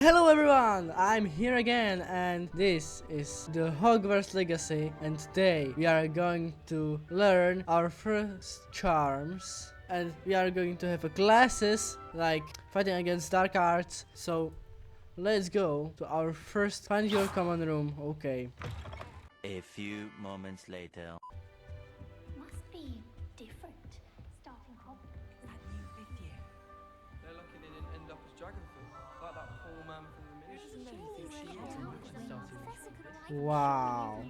Hello everyone, I'm here again and this is the Hogwarts Legacy, and today we are going to learn our first charms and we are going to have classes like fighting against dark arts. So let's go to our first find your common room. Okay. A few moments later. Must be different. Starting Hogwarts. That new fifth year. They're lucky they didn't end up as Dragonford, like that poor man from the ministry. Wow.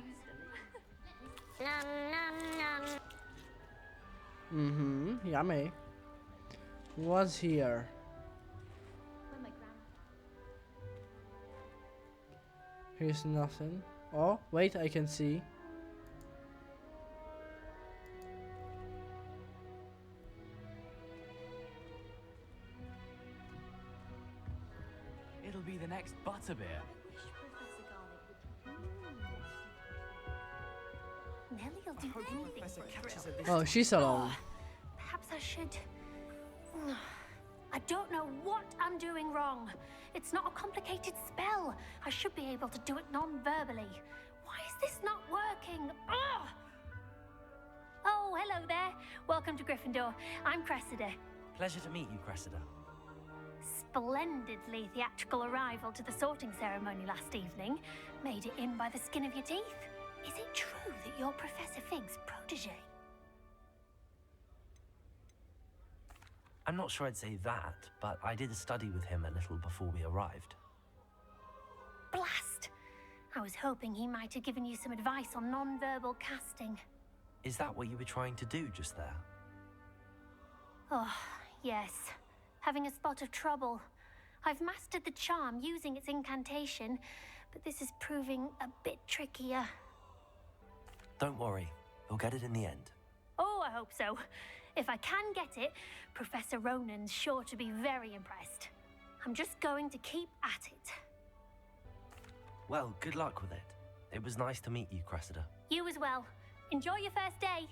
Yummy. What's here? Here's nothing. Oh, wait, I can see. It'll be the next butterbeer. Nelly'll do anything for a thrill. Oh, she's alone. Perhaps I should... I don't know what I'm doing wrong. It's not a complicated spell. I should be able to do it non-verbally. Why is this not working? Ugh! Oh, hello there. Welcome to Gryffindor. I'm Cressida. Pleasure to meet you, Cressida. Splendidly theatrical arrival to the sorting ceremony last evening. Made it in by the skin of your teeth. Is it true that you're Professor Fig's protege? I'm not sure I'd say that, but I did study with him a little before we arrived. Blast! I was hoping he might have given you some advice on non-verbal casting. Is that what you were trying to do just there? Oh, yes. Having a spot of trouble. I've mastered the charm using its incantation, but this is proving a bit trickier. Don't worry, you'll get it in the end. Oh, I hope so. If I can get it, Professor Ronan's sure to be very impressed. I'm just going to keep at it. Well, good luck with it. It was nice to meet you, Cressida. You as well. Enjoy your first day.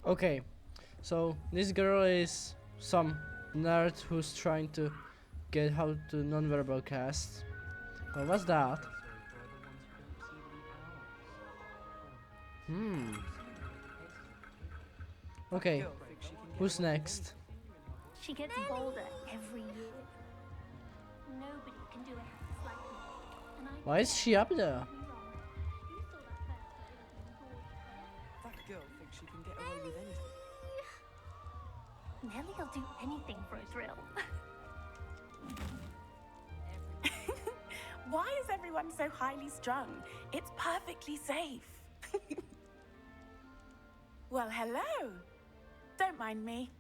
Okay, so this girl is some nerd who's trying to get how to non-verbal cast. Oh, what's that? Okay, who's next? She gets bolder every year. Nobody can do it like me. And I Why is she up there? That girl thinks she can get away with anything. Nelly'll do anything for a thrill. Why is everyone so highly strung? It's perfectly safe. Well, hello. Don't mind me.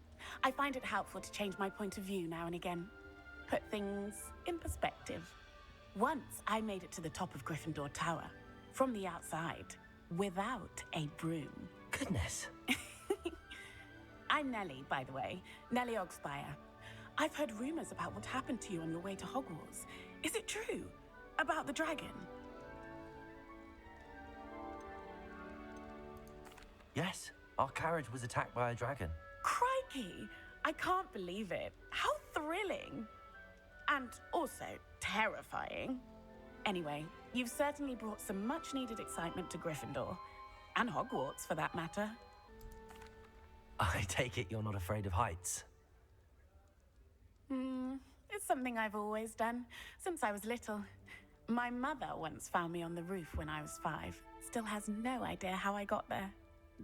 I find it helpful to change my point of view now and again. Put things in perspective. Once I made it to the top of Gryffindor Tower, from the outside, without a broom. Goodness. I'm Nelly, by the way. Nelly Ogspire. I've heard rumors about what happened to you on your way to Hogwarts. Is it true? About the dragon? Yes, our carriage was attacked by a dragon. Crikey! I can't believe it. How thrilling! And also terrifying. Anyway, you've certainly brought some much-needed excitement to Gryffindor. And Hogwarts, for that matter. I take it you're not afraid of heights. It's something I've always done, since I was little. My mother once found me on the roof when I was 5. Still has no idea how I got there.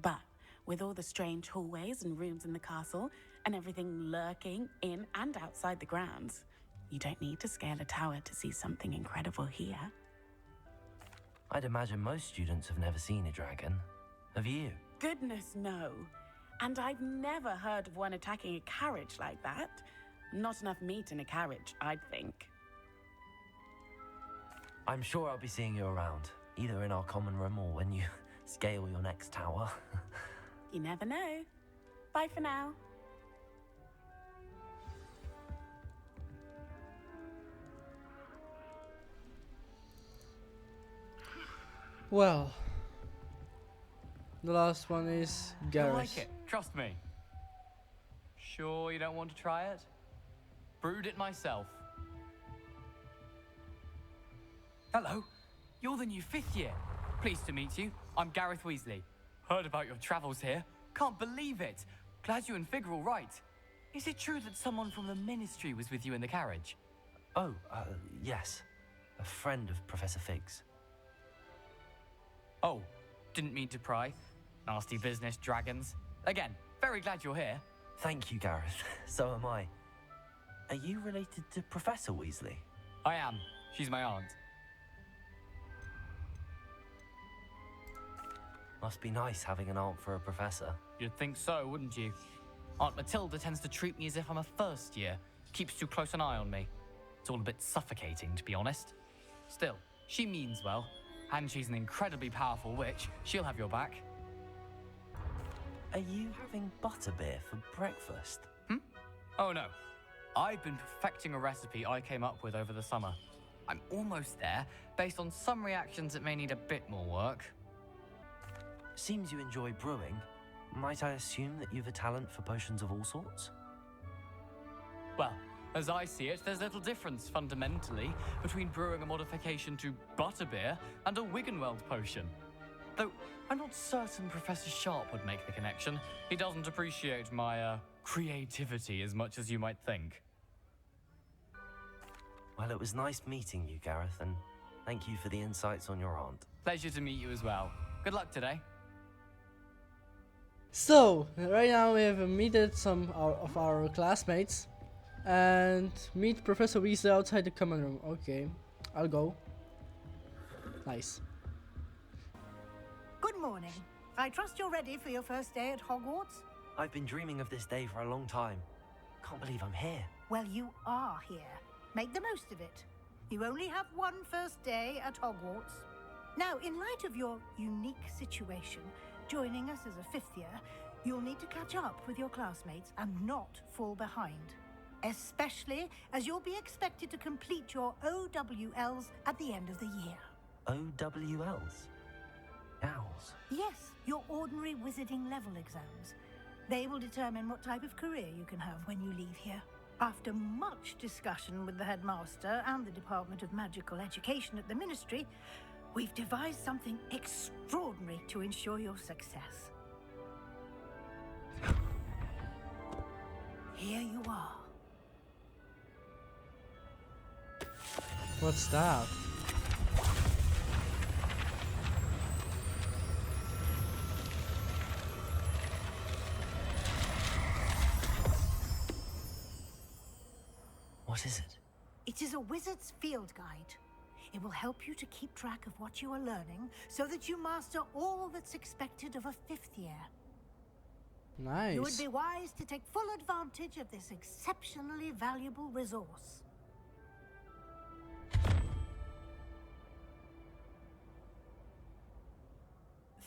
But with all the strange hallways and rooms in the castle, and everything lurking in and outside the grounds, you don't need to scale a tower to see something incredible here. I'd imagine most students have never seen a dragon. Have you? Goodness, no. And I've never heard of one attacking a carriage like that. Not enough meat in a carriage, I'd think. I'm sure I'll be seeing you around, either in our common room or when you scale your next tower. You never know. Bye for now. Well, the last one is Gareth. like it. Trust me. Sure you don't want to try it? Brewed it myself. Hello, you're the new 5th year. Pleased to meet you. I'm Gareth Weasley. Heard about your travels here. Can't believe it. Glad you and Fig are all right. Is it true that someone from the Ministry was with you in the carriage? Oh, yes. A friend of Professor Fig's. Oh, didn't mean to pry. Nasty business, dragons. Again, very glad you're here. Thank you, Gareth. So am I. Are you related to Professor Weasley? I am. She's my aunt. Must be nice having an aunt for a professor. You'd think so, wouldn't you? Aunt Matilda tends to treat me as if I'm a first year. Keeps too close an eye on me. It's all a bit suffocating, to be honest. Still, she means well. And she's an incredibly powerful witch. She'll have your back. Are you having butterbeer for breakfast? Oh no. I've been perfecting a recipe I came up with over the summer. I'm almost there. Based on some reactions, it may need a bit more work. Seems you enjoy brewing. Might I assume that you've a talent for potions of all sorts? Well, as I see it, there's little difference, fundamentally, between brewing a modification to butterbeer and a Wiggenweld potion. Though, I'm not certain Professor Sharp would make the connection. He doesn't appreciate my, creativity as much as you might think. Well, it was nice meeting you, Gareth, and thank you for the insights on your aunt. Pleasure to meet you as well. Good luck today. So, right now we have meted some of our classmates and meet Professor Weasley outside the common room. Okay, I'll go. Nice. Good morning. I trust you're ready for your first day at Hogwarts? I've been dreaming of this day for a long time. Can't believe I'm here. Well, you are here. Make the most of it. You only have one first day at Hogwarts. Now, in light of your unique situation, joining us as a 5th year, you'll need to catch up with your classmates and not fall behind. Especially as you'll be expected to complete your OWLs at the end of the year. OWLs? Owls? Yes, your ordinary wizarding level exams. They will determine what type of career you can have when you leave here. After much discussion with the headmaster and the Department of Magical Education at the Ministry, we've devised something extraordinary to ensure your success. Here you are. What's that? What is it? It is a wizard's field guide. It will help you to keep track of what you are learning so that you master all that's expected of a 5th year. Nice. You would be wise to take full advantage of this exceptionally valuable resource.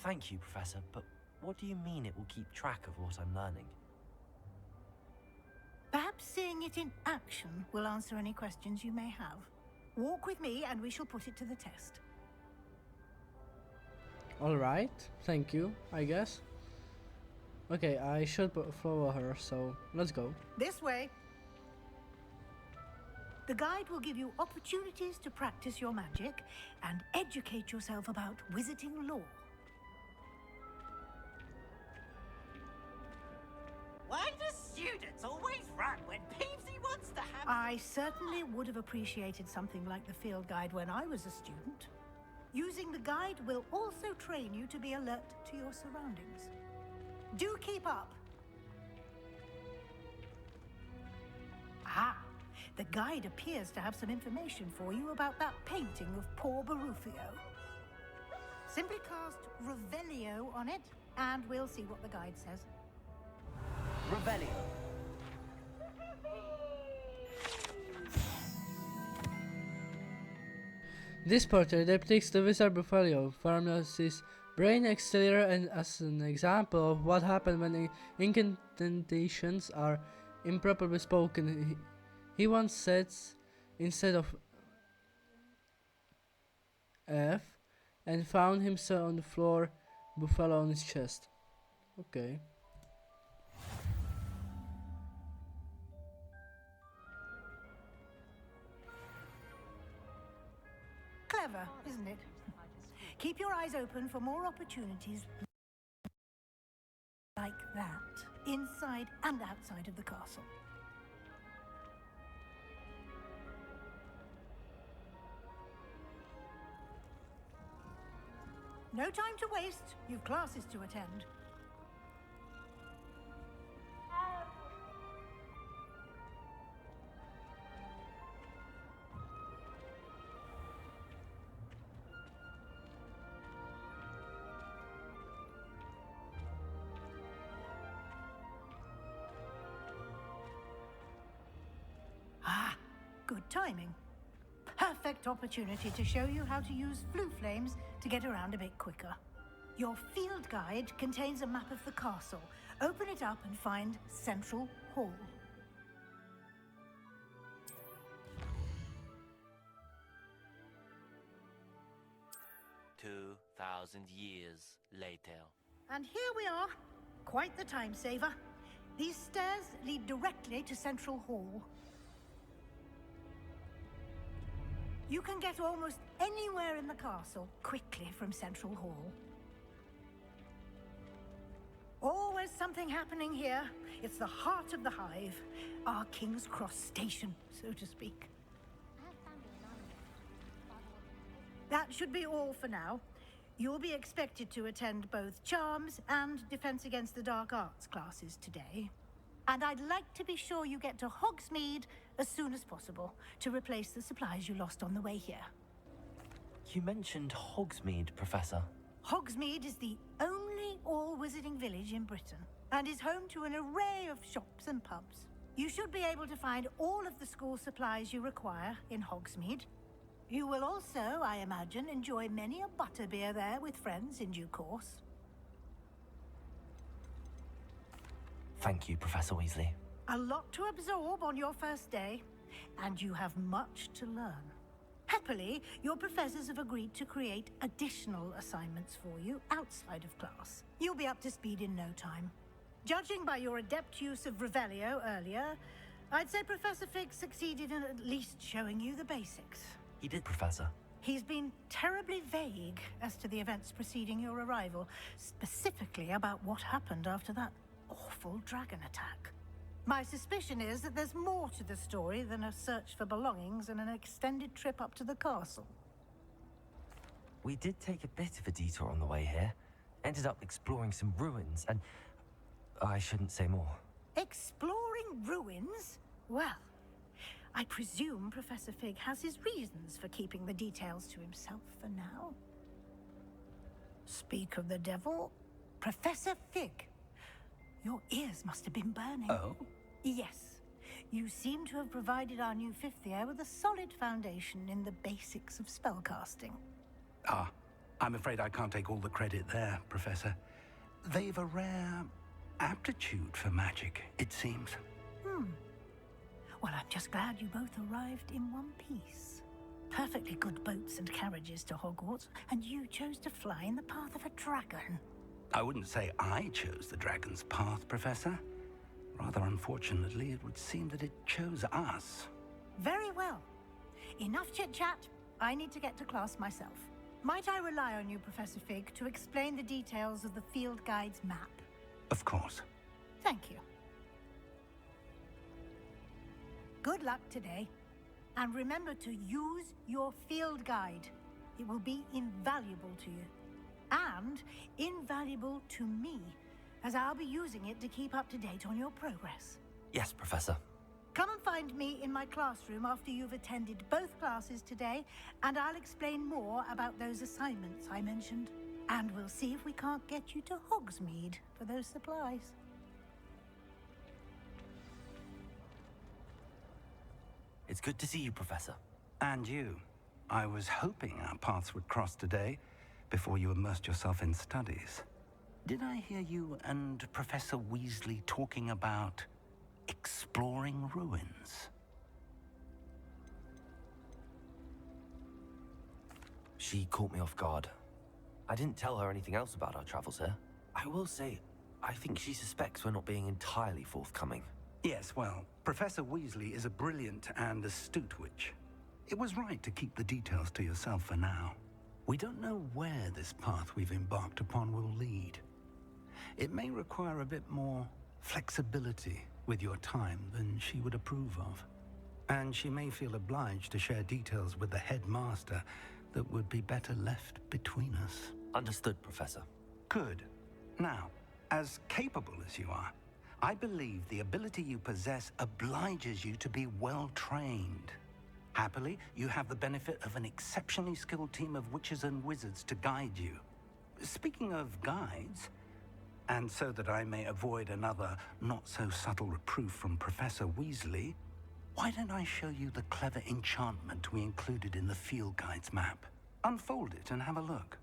Thank you, Professor, but what do you mean it will keep track of what I'm learning? Perhaps seeing it in action will answer any questions you may have. Walk with me and we shall put it to the test. Alright, thank you, I guess. Okay, I should follow her, so let's go. This way. The guide will give you opportunities to practice your magic and educate yourself about wizarding lore. Why do students always run when Peevesy wants to have... I certainly would have appreciated something like the field guide when I was a student. Using the guide will also train you to be alert to your surroundings. Do keep up. Ah, the guide appears to have some information for you about that painting of poor Barufio. Simply cast Revelio on it, and we'll see what the guide says. Revelio. This portrait depicts the wizard Bufalio, Pharmacist's brain accelerator, and as an example of what happens when incantations are improperly spoken. He once said, instead of F, and found himself on the floor, Buffalo on his chest. Okay. clever, isn't it? Keep your eyes open for more opportunities like that, inside and outside of the castle. No time to waste. You've classes to attend. Ah, good timing. Perfect opportunity to show you how to use flue flames to get around a bit quicker. Your field guide contains a map of the castle. Open it up and find Central Hall. Years later. And here we are. Quite the time saver. These stairs lead directly to Central Hall. You can get almost anywhere in the castle quickly from Central Hall. Always something happening here. It's the heart of the hive, our King's Cross station, so to speak. That should be all for now. You'll be expected to attend both Charms and Defense Against the Dark Arts classes today. And I'd like to be sure you get to Hogsmeade as soon as possible to replace the supplies you lost on the way here. You mentioned Hogsmeade, Professor. Hogsmeade is the only all-wizarding village in Britain and is home to an array of shops and pubs. You should be able to find all of the school supplies you require in Hogsmeade. You will also, I imagine, enjoy many a butterbeer there with friends in due course. Thank you, Professor Weasley. A lot to absorb on your first day, and you have much to learn. Happily, your professors have agreed to create additional assignments for you outside of class. You'll be up to speed in no time. Judging by your adept use of Revelio earlier, I'd say Professor Fig succeeded in at least showing you the basics. He did, Professor. He's been terribly vague as to the events preceding your arrival, specifically about what happened after that awful dragon attack. My suspicion is that there's more to the story than a search for belongings and an extended trip up to the castle. We did take a bit of a detour on the way here. Ended up exploring some ruins, and I shouldn't say more. Exploring ruins? Well, I presume Professor Fig has his reasons for keeping the details to himself for now. Speak of the devil, Professor Fig. Your ears must have been burning. Oh? Yes. You seem to have provided our new fifth year with a solid foundation in the basics of spellcasting. Ah, I'm afraid I can't take all the credit there, Professor. They've a rare aptitude for magic, it seems. Well, I'm just glad you both arrived in one piece. Perfectly good boats and carriages to Hogwarts, and you chose to fly in the path of a dragon. I wouldn't say I chose the dragon's path, Professor. Rather unfortunately, it would seem that it chose us. Very well. Enough chit-chat. I need to get to class myself. Might I rely on you, Professor Fig, to explain the details of the field guide's map? Of course. Thank you. Good luck today. And remember to use your field guide. It will be invaluable to you. And invaluable to me, as I'll be using it to keep up to date on your progress. Yes, Professor. Come and find me in my classroom after you've attended both classes today, and I'll explain more about those assignments I mentioned. And we'll see if we can't get you to Hogsmeade for those supplies. It's good to see you, Professor. And you. I was hoping our paths would cross today, before you immersed yourself in studies. Did I hear you and Professor Weasley talking about exploring ruins? She caught me off guard. I didn't tell her anything else about our travels here. I will say, I think she suspects we're not being entirely forthcoming. Yes, well, Professor Weasley is a brilliant and astute witch. It was right to keep the details to yourself for now. We don't know where this path we've embarked upon will lead. It may require a bit more flexibility with your time than she would approve of. And she may feel obliged to share details with the headmaster that would be better left between us. Understood, Professor. Good. Now, as capable as you are, I believe the ability you possess obliges you to be well trained. Happily, you have the benefit of an exceptionally skilled team of witches and wizards to guide you. Speaking of guides, and so that I may avoid another not-so-subtle reproof from Professor Weasley, why don't I show you the clever enchantment we included in the field guide's map? Unfold it and have a look.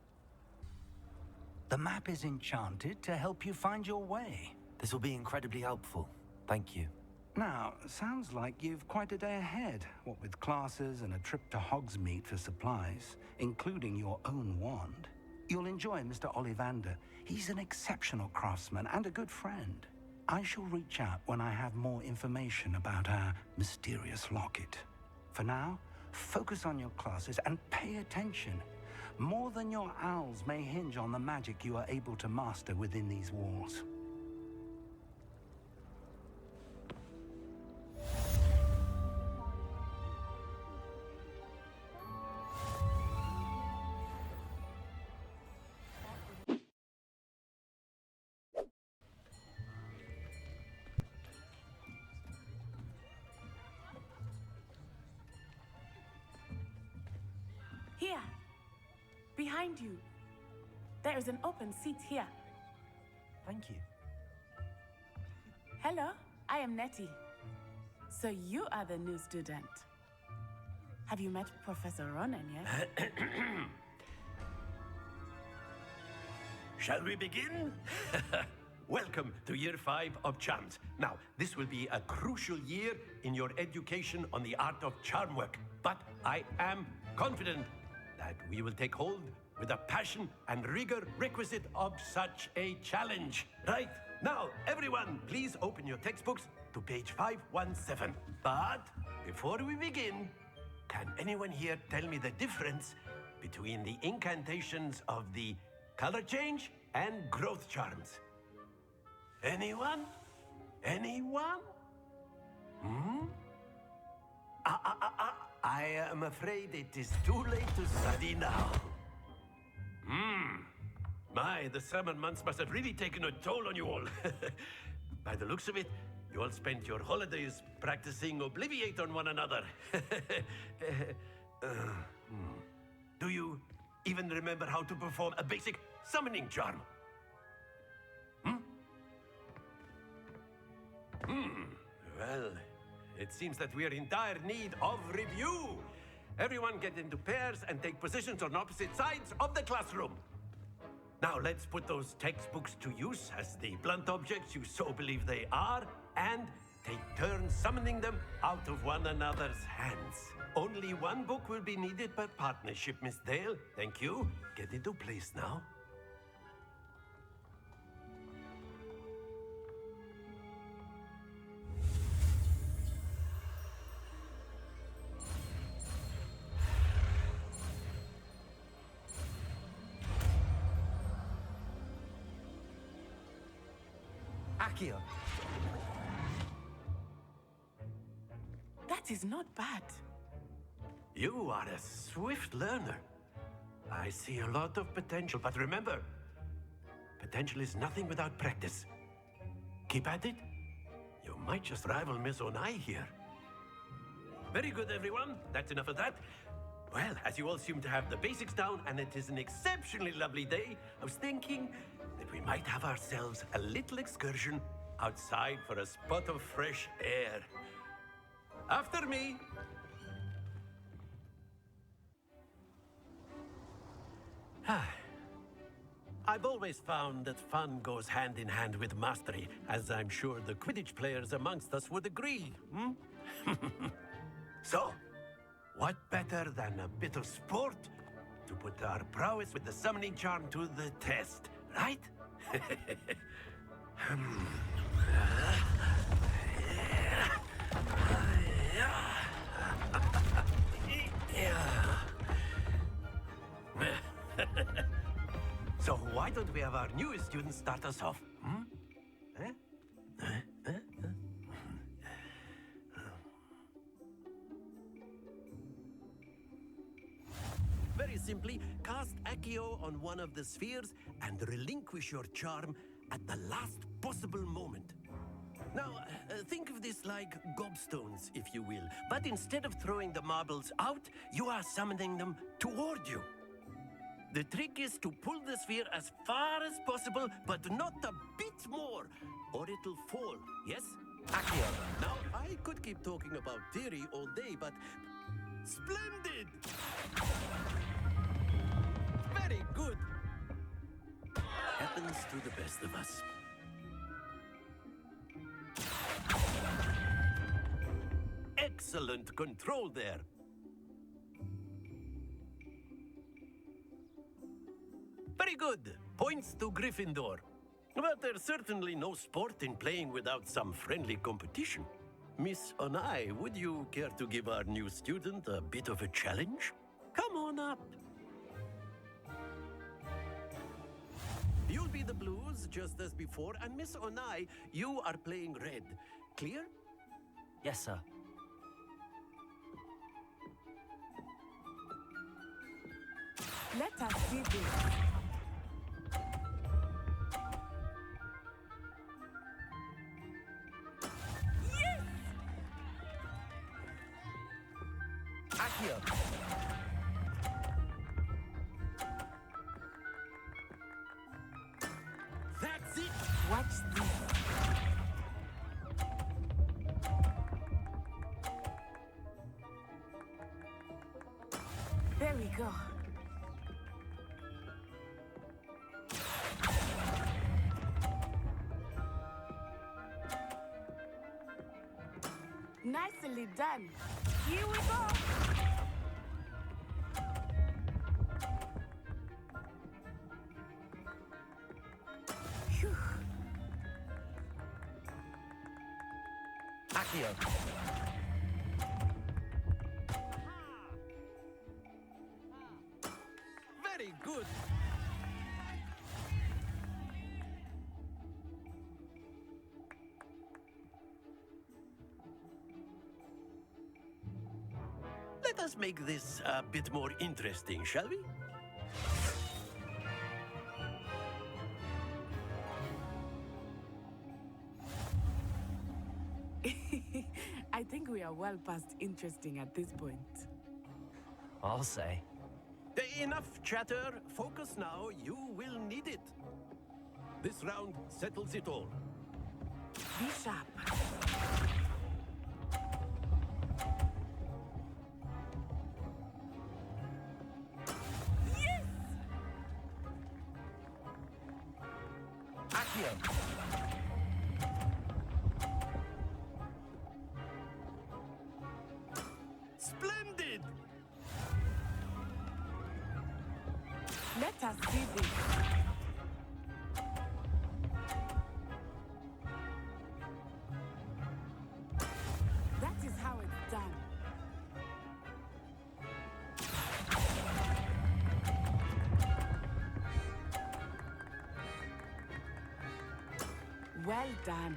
The map is enchanted to help you find your way. This will be incredibly helpful. Thank you. Now, sounds like you've quite a day ahead, what with classes and a trip to Hogsmeade for supplies, including your own wand. You'll enjoy Mr. Ollivander. He's an exceptional craftsman and a good friend. I shall reach out when I have more information about our mysterious locket. For now, focus on your classes and pay attention. More than your owls may hinge on the magic you are able to master within these walls. Here. Behind you. There is an open seat here. Thank you. Hello, I am Nettie. So you are the new student. Have you met Professor Ronen yet? Shall we begin? Welcome to Year 5 of Charms. Now, this will be a crucial year in your education on the art of charm work. But I am confident that we will take hold with the passion and rigor requisite of such a challenge. Right, now, everyone, please open your textbooks to page 517. But before we begin, can anyone here tell me the difference between the incantations of the color change and growth charms? Anyone? Anyone? I am afraid it is too late to study now. My, the summer months must have really taken a toll on you all. By the looks of it, you all spent your holidays practicing Obliviate on one another. Do you even remember how to perform a basic summoning charm? Well, it seems that we are in dire need of review. Everyone get into pairs and take positions on opposite sides of the classroom. Now let's put those textbooks to use as the blunt objects you so believe they are, and take turns summoning them out of one another's hands. Only one book will be needed per partnership, Miss Dale. Thank you. Get into place now. Accio. That is not bad. You are a swift learner. I see a lot of potential, but remember, potential is nothing without practice. Keep at it. You might just rival Miss Onai here. Very good, everyone. That's enough of that. Well, as you all seem to have the basics down, and it is an exceptionally lovely day, I was thinking that we might have ourselves a little excursion outside for a spot of fresh air. After me. I've always found that fun goes hand in hand with mastery, as I'm sure the Quidditch players amongst us would agree. So, what better than a bit of sport to put our prowess with the summoning charm to the test, right? we have our newest student start us off? Hmm? Eh? Very simply, cast Accio on one of the spheres and relinquish your charm at the last possible moment. Now, think of this like gobstones, if you will. But instead of throwing the marbles out, you are summoning them toward you. The trick is to pull the sphere as far as possible, but not a bit more, or it'll fall, yes? Accio. Now, I could keep talking about theory all day, but... Splendid! Very good. Happens to the best of us. Excellent control there. Very good. Points to Gryffindor. But there's certainly no sport in playing without some friendly competition. Miss Onai, would you care to give our new student a bit of a challenge? Come on up. You'll be the blues, just as before, and Miss Onai, you are playing red. Clear? Yes, sir. Let us see this. Yes! Accio. That's it! Watch this. There we go. Nicely done. Here we go. Phew. Accio. Very good. Let us make this a bit more interesting, shall we? I think we are well past interesting at this point. I'll say. Enough chatter. Focus now. You will need it. This round settles it all. Be sharp. Yes! Accio. Splendid! Let us see this. That is how it's done. Well done.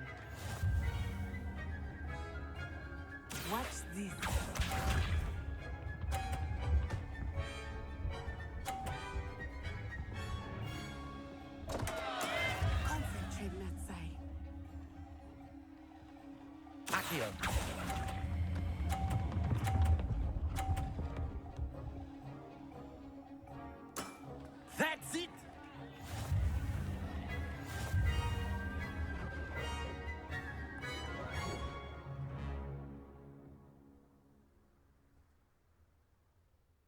Watch this. Concentrate, Natsai. Accio. That's it!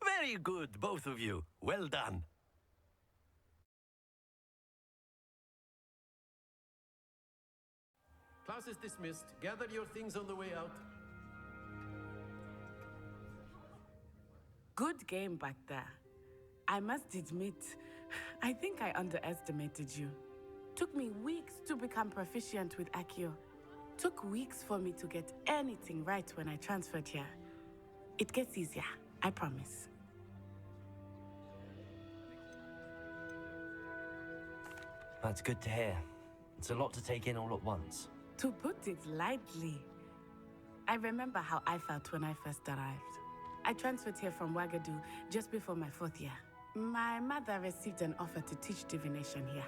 Very good, both of you. Well done. Class is dismissed. Gather your things on the way out. Good game back there. I must admit, I think I underestimated you. Took me weeks to become proficient with Accio. Took weeks for me to get anything right when I transferred here. It gets easier, I promise. That's good to hear. It's a lot to take in all at once. To put it lightly, I remember how I felt when I first arrived. I transferred here from Ouagadougou just before my 4th year. My mother received an offer to teach divination here.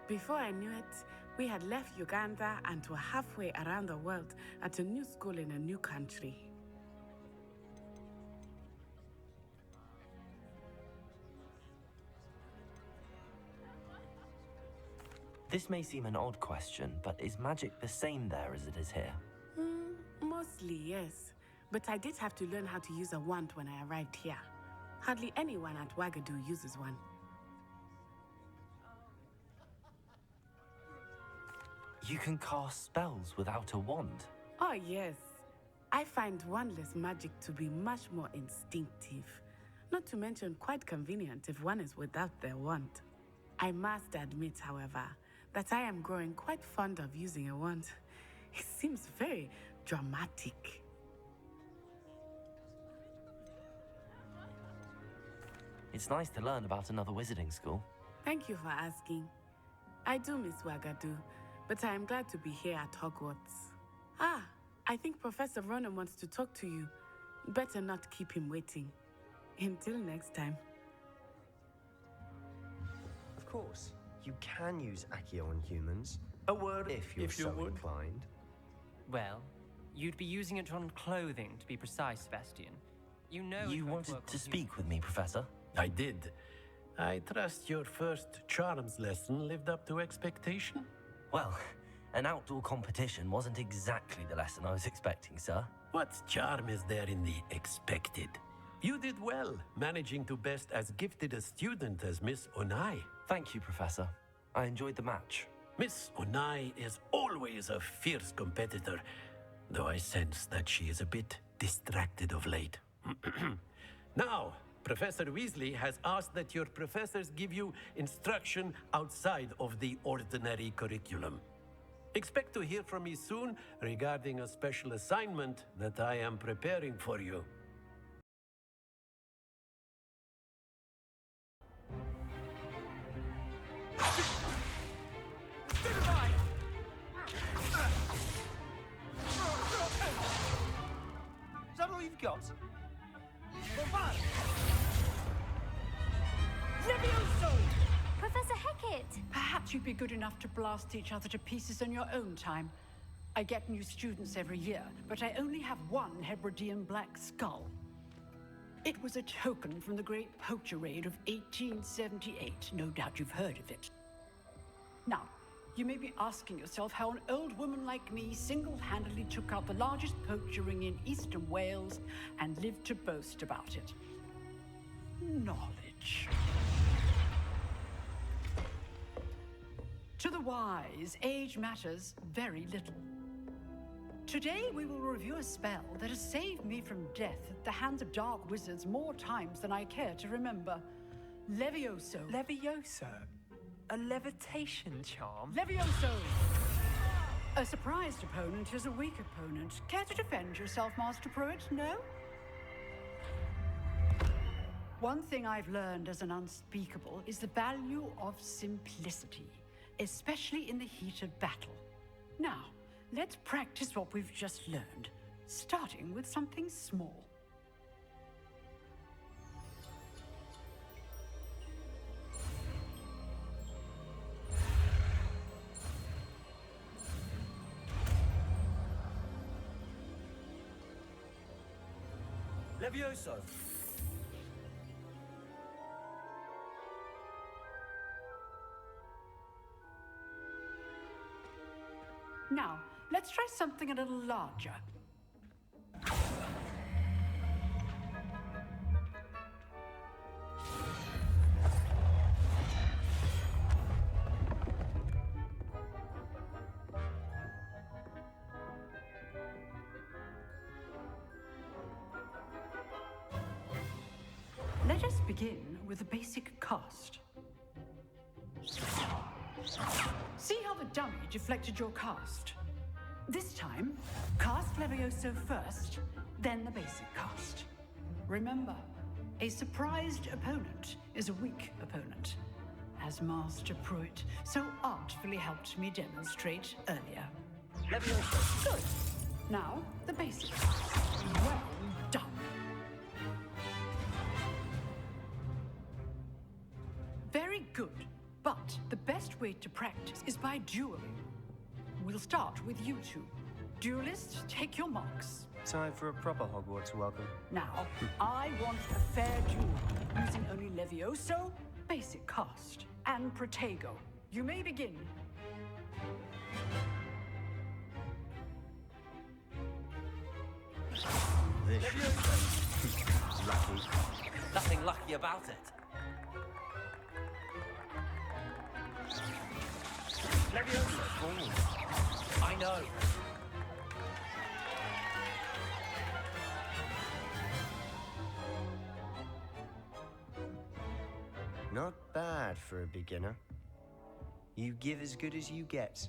Before I knew it, we had left Uganda and were halfway around the world at a new school in a new country. This may seem an odd question, but is magic the same there as it is here? Mostly, yes. But I did have to learn how to use a wand when I arrived here. Hardly anyone at Ouagadougou uses one. You can cast spells without a wand? Oh, yes. I find wandless magic to be much more instinctive. Not to mention quite convenient if one is without their wand. I must admit, however, that I am growing quite fond of using a wand. It seems very dramatic. It's nice to learn about another wizarding school. Thank you for asking. I do miss Ouagadougou, but I am glad to be here at Hogwarts. I think Professor Ronan wants to talk to you. Better not keep him waiting. Until next time. Of course, you can use Accio on humans. A word if you're so inclined. Well, you'd be using it on clothing, to be precise, Sebastian. You know You wanted to speak with me, Professor? I did. I trust your first charms lesson lived up to expectation? Well, an outdoor competition wasn't exactly the lesson I was expecting, sir. What charm is there in the expected? You did well, managing to best as gifted a student as Miss Onai. Thank you, Professor. I enjoyed the match. Miss Onai is always a fierce competitor, though I sense that she is a bit distracted of late. Now, Professor Weasley has asked that your professors give you instruction outside of the ordinary curriculum. Expect to hear from me soon regarding a special assignment that I am preparing for you. Is that all you've got? Levioso! Professor Hecat! Perhaps you'd be good enough to blast each other to pieces in your own time. I get new students every year, but I only have one Hebridean black skull. It was a token from the Great Poacher Raid of 1878. No doubt you've heard of it. Now, you may be asking yourself how an old woman like me single-handedly took out the largest poacher ring in eastern Wales and lived to boast about it. Knowledge. To the wise, age matters very little. Today, we will review a spell that has saved me from death at the hands of dark wizards more times than I care to remember. Levioso. Levioso? A levitation charm? Levioso! A surprised opponent is a weak opponent. Care to defend yourself, Master Pruitt? No? One thing I've learned as an unspeakable is the value of simplicity, especially in the heat of battle. Now, let's practice what we've just learned, starting with something small. Levioso! Now, let's try something a little larger. Let us begin with a basic cast. See how the dummy deflected your cast? This time, cast Levioso first, then the basic cast. Remember, a surprised opponent is a weak opponent. as Master Pruitt so artfully helped me demonstrate earlier. Good. Now, the basics. Well done. Very good. But the best way to practice is by dueling. We'll start with you two. Duelists, take your marks. Time for a proper Hogwarts welcome. Now, I want a fair duel, using only Levioso, basic cast, and Protego. You may begin. Lucky. Nothing lucky about it. I know. Not bad for a beginner. You give as good as you get.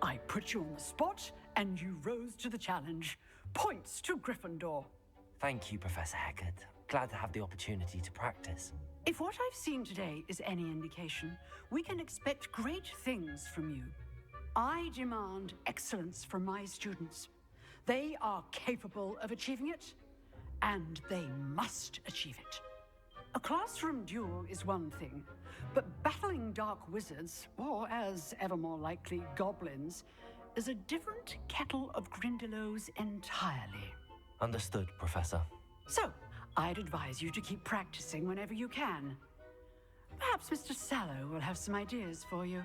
I put you on the spot, and you rose to the challenge. Points to Gryffindor. Thank you, Professor Hecat. Glad to have the opportunity to practice. If what I've seen today is any indication, we can expect great things from you. I demand excellence from my students. They are capable of achieving it, and they must achieve it. A classroom duel is one thing, but battling dark wizards, or as ever more likely, goblins, is a different kettle of Grindylows entirely. Understood, Professor. So, I'd advise you to keep practicing whenever you can. Perhaps Mr. Sallow will have some ideas for you.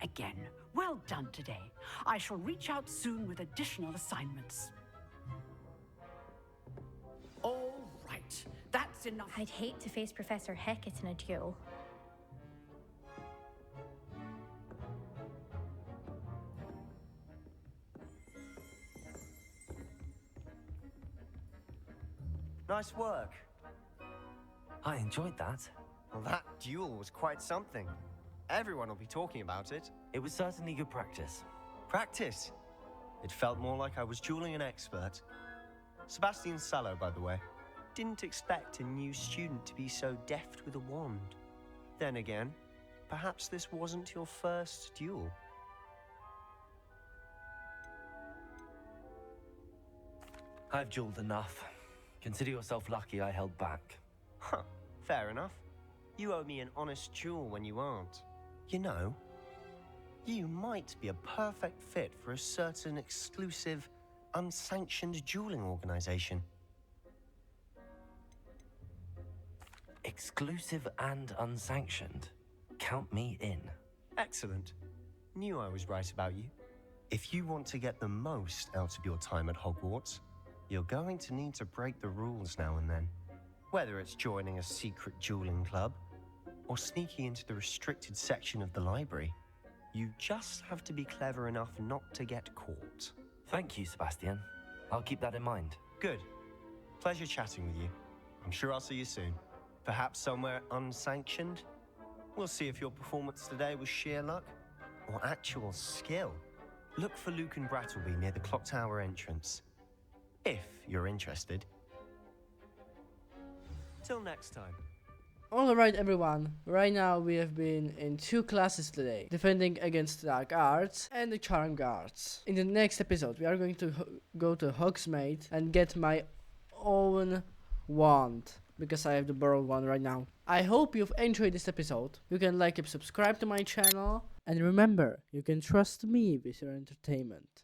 Again, well done today. I shall reach out soon with additional assignments. All right, that's enough. I'd hate to face Professor Hecat in a duel. Nice work. I enjoyed that. Well, that duel was quite something. Everyone will be talking about it. It was certainly good practice. Practice? It felt more like I was dueling an expert. Sebastian Sallow, by the way. Didn't expect a new student to be so deft with a wand. Then again, perhaps this wasn't your first duel. I've dueled enough. Consider yourself lucky I held back. Huh, fair enough. You owe me an honest duel when you aren't. You know, you might be a perfect fit for a certain exclusive, unsanctioned dueling organization. Exclusive and unsanctioned? Count me in. Excellent. Knew I was right about you. If you want to get the most out of your time at Hogwarts, you're going to need to break the rules now and then. Whether it's joining a secret dueling club, or sneaking into the restricted section of the library, you just have to be clever enough not to get caught. Thank you, Sebastian. I'll keep that in mind. Good. Pleasure chatting with you. I'm sure I'll see you soon. Perhaps somewhere unsanctioned? We'll see if your performance today was sheer luck or actual skill. Look for Luke and Brattleby near the clock tower entrance, if you're interested. Till next time. Alright everyone, right now we have been in 2 classes today, defending against dark arts and the charm guards. In the next episode we are going to go to Hogsmeade and get my own wand, because I have the borrowed one right now. I hope you've enjoyed this episode. You can like and subscribe to my channel, and remember, you can trust me with your entertainment.